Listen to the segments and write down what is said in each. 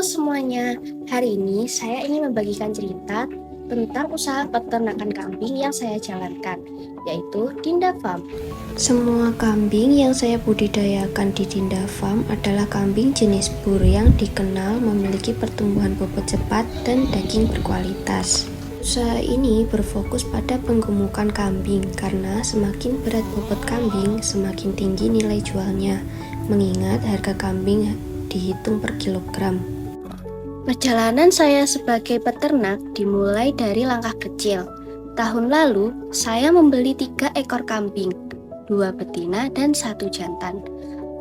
semuanya, hari ini saya ingin membagikan cerita tentang usaha peternakan kambing yang saya jalankan, yaitu Dinda Farm. Semua kambing yang saya budidayakan di Dinda Farm adalah kambing jenis bur yang dikenal memiliki pertumbuhan bobot cepat dan daging berkualitas. Usaha ini berfokus pada penggemukan kambing karena semakin berat bobot kambing, semakin tinggi nilai jualnya, mengingat harga kambing dihitung per kilogram. Perjalanan saya sebagai peternak dimulai dari langkah kecil. Tahun lalu, saya membeli 3 ekor kambing, 2 betina dan 1 jantan.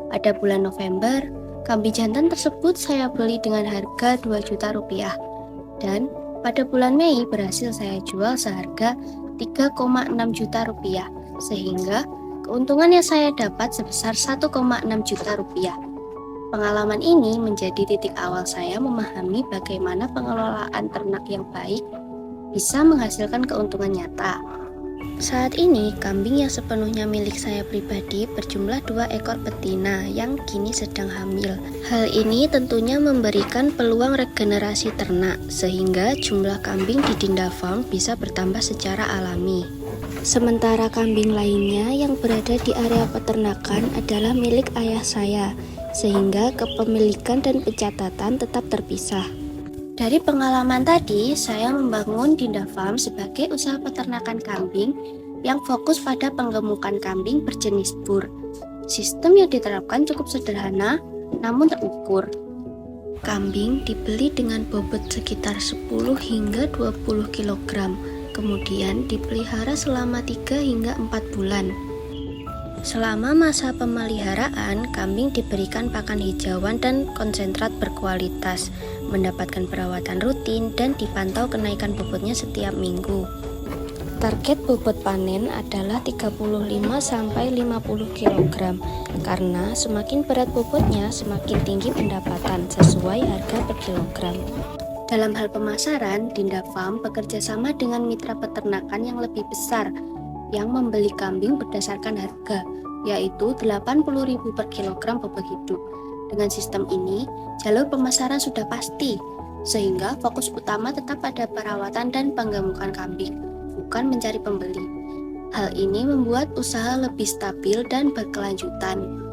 Pada bulan November, kambing jantan tersebut saya beli dengan harga 2 juta rupiah. Dan pada bulan Mei berhasil saya jual seharga 3,6 juta rupiah, sehingga keuntungan yang saya dapat sebesar 1,6 juta rupiah. Pengalaman ini menjadi titik awal saya memahami bagaimana pengelolaan ternak yang baik bisa menghasilkan keuntungan nyata. Saat ini, kambing yang sepenuhnya milik saya pribadi berjumlah 2 ekor betina yang kini sedang hamil. Hal ini tentunya memberikan peluang regenerasi ternak, sehingga jumlah kambing di Dinda Farm bisa bertambah secara alami. Sementara kambing lainnya yang berada di area peternakan adalah milik ayah saya, sehingga kepemilikan dan pencatatan tetap terpisah. Dari pengalaman tadi, saya membangun Dinda Farm sebagai usaha peternakan kambing yang fokus pada penggemukan kambing berjenis bur. Sistem yang diterapkan cukup sederhana, namun terukur. Kambing dibeli dengan bobot sekitar 10 hingga 20 kg, kemudian dipelihara selama 3 hingga 4 bulan. Selama masa pemeliharaan, kambing diberikan pakan hijauan dan konsentrat berkualitas, mendapatkan perawatan rutin, dan dipantau kenaikan bobotnya setiap minggu. Target bobot panen adalah 35-50 kg, karena semakin berat bobotnya, semakin tinggi pendapatan sesuai harga per kilogram. Dalam hal pemasaran, Dinda Farm bekerja sama dengan mitra peternakan yang lebih besar, yang membeli kambing berdasarkan harga, yaitu 80.000 per kilogram bobot hidup. Dengan sistem ini, jalur pemasaran sudah pasti, sehingga fokus utama tetap pada perawatan dan penggemukan kambing, bukan mencari pembeli. Hal ini membuat usaha lebih stabil dan berkelanjutan.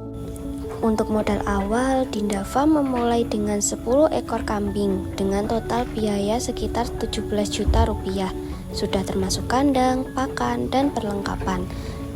Untuk modal awal, Dinda Farm memulai dengan 10 ekor kambing dengan total biaya sekitar 17 juta rupiah. Sudah termasuk kandang, pakan, dan perlengkapan.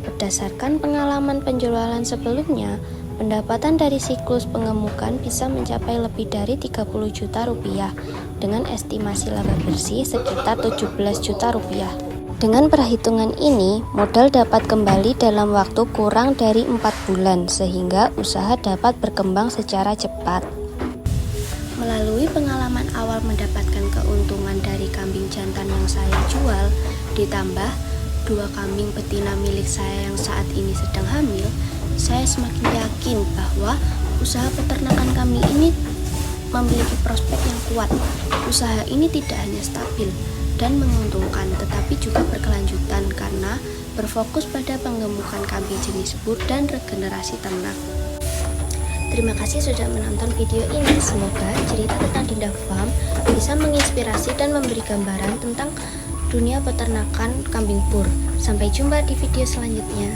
Berdasarkan pengalaman penjualan sebelumnya, pendapatan dari siklus pengemukan bisa mencapai lebih dari 30 juta rupiah dengan estimasi laba bersih sekitar 17 juta rupiah. Dengan perhitungan ini, modal dapat kembali dalam waktu kurang dari 4 bulan sehingga usaha dapat berkembang secara cepat. Melalui pengalaman awal mendapatkan keuntungan dari kambing jantan yang saya jual, ditambah 2 kambing betina milik saya yang saat ini sedang hamil, saya semakin yakin bahwa usaha peternakan kambing ini memiliki prospek yang kuat. Usaha ini tidak hanya stabil dan menguntungkan, tetapi juga berkelanjutan karena berfokus pada penggemukan kambing jenis bur dan regenerasi ternak. Terima kasih sudah menonton video ini. Semoga cerita tentang Dinda Farm bisa menginspirasi dan memberi gambaran tentang dunia peternakan kambing bur. Sampai jumpa di video selanjutnya.